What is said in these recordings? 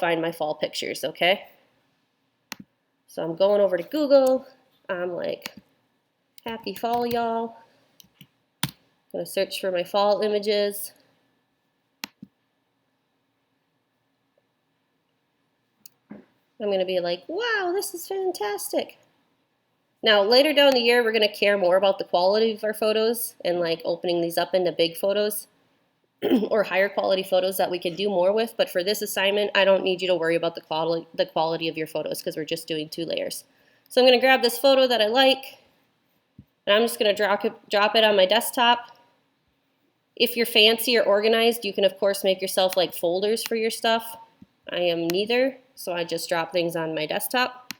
find my fall pictures, okay? So I'm going over to Google. I'm like, happy fall, y'all. I'm gonna search for my fall images. I'm gonna be like, wow, this is fantastic. Now, later down the year, we're gonna care more about the quality of our photos and like opening these up into big photos or higher quality photos that we can do more with. But for this assignment, I don't need you to worry about the quality of your photos because we're just doing 2 layers. So I'm gonna grab this photo that I like, and I'm just gonna drop it on my desktop. If you're fancy or organized, you can of course make yourself like folders for your stuff. I am neither, so I just drop things on my desktop.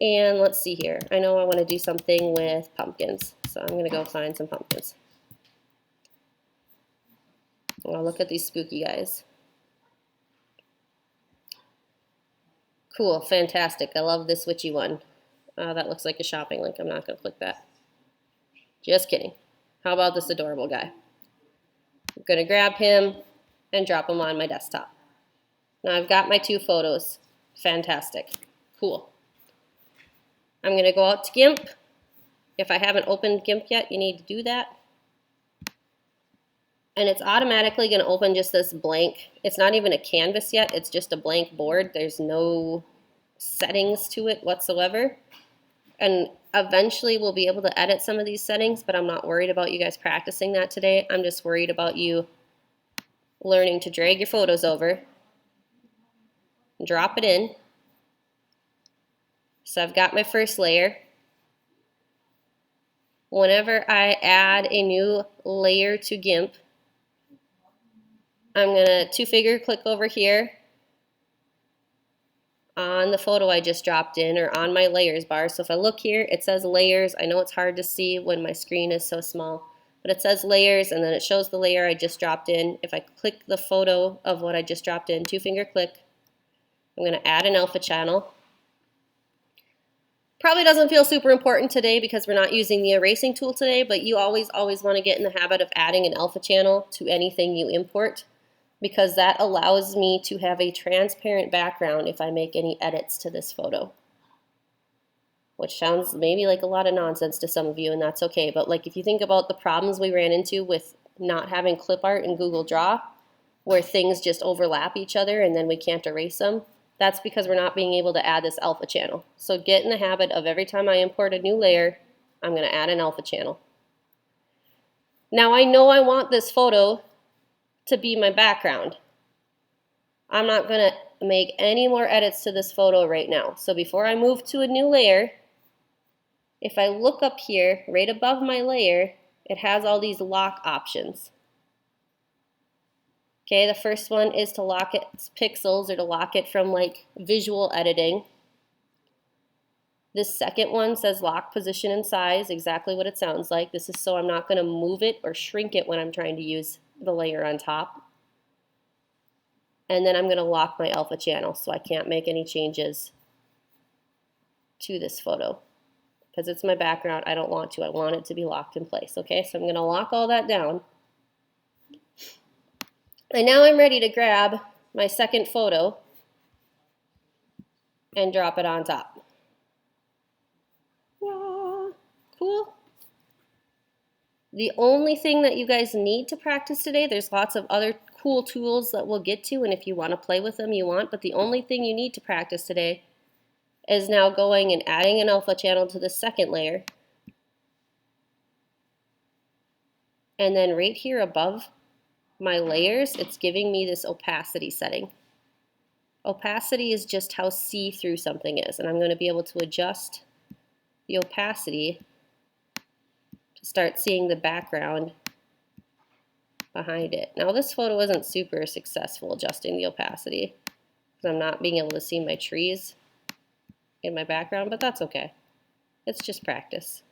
And let's see here. I know I want to do something with pumpkins, so I'm gonna go find some pumpkins. Oh, look at these spooky guys. Cool, fantastic. I love this witchy one. That looks like a shopping link. I'm not gonna click that. Just kidding. How about this adorable guy? I'm gonna grab him and drop him on my desktop. Now I've got my 2 photos. Fantastic. Cool. I'm gonna go out to Gimp. If I haven't opened Gimp yet, you need to do that. And it's automatically gonna open just this blank. It's not even a canvas yet, it's just a blank board. There's no settings to it whatsoever. And eventually we'll be able to edit some of these settings, but I'm not worried about you guys practicing that today. I'm just worried about you learning to drag your photos over, drop it in. So I've got my first layer. Whenever I add a new layer to Gimp, I'm gonna 2-finger click over here on the photo I just dropped in, or on my layers bar. So if I look here, it says layers. I know it's hard to see when my screen is so small, but it says layers, and then it shows the layer I just dropped in. If I click the photo of what I just dropped in, 2-finger click, I'm gonna add an alpha channel. Probably doesn't feel super important today because we're not using the erasing tool today, but you always want to get in the habit of adding an alpha channel to anything you import, because that allows me to have a transparent background if I make any edits to this photo. Which sounds maybe like a lot of nonsense to some of you, and that's okay. But like if you think about the problems we ran into with not having clip art in Google Draw, where things just overlap each other and then we can't erase them, that's because we're not being able to add this alpha channel. So get in the habit of every time I import a new layer, I'm gonna add an alpha channel. Now I know I want this photo to be my background. I'm not gonna make any more edits to this photo right now. So before I move to a new layer, if I look up here, right above my layer, it has all these lock options. Okay, the first one is to lock its pixels, or to lock it from like visual editing. This second one says lock position and size, exactly what it sounds like. This is so I'm not going to move it or shrink it when I'm trying to use the layer on top. And then I'm going to lock my alpha channel so I can't make any changes to this photo. Because it's my background, I don't want to. I want it to be locked in place. Okay, so I'm going to lock all that down. And now I'm ready to grab my second photo and drop it on top. Yeah, cool. The only thing that you guys need to practice today, there's lots of other cool tools that we'll get to, and if you want to play with them, you want, but the only thing you need to practice today is now going and adding an alpha channel to the second layer. And then right here above my layers, it's giving me this opacity setting. Opacity is just how see-through something is, and I'm going to be able to adjust the opacity to start seeing the background behind it. Now this photo isn't super successful adjusting the opacity because I'm not being able to see my trees in my background, but that's okay. It's just practice.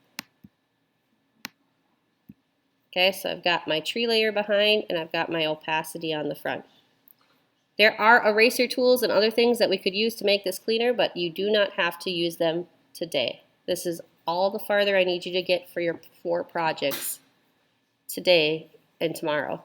Okay, so I've got my tree layer behind and I've got my opacity on the front. There are eraser tools and other things that we could use to make this cleaner, but you do not have to use them today. This is all the farther I need you to get for your 4 projects today and tomorrow.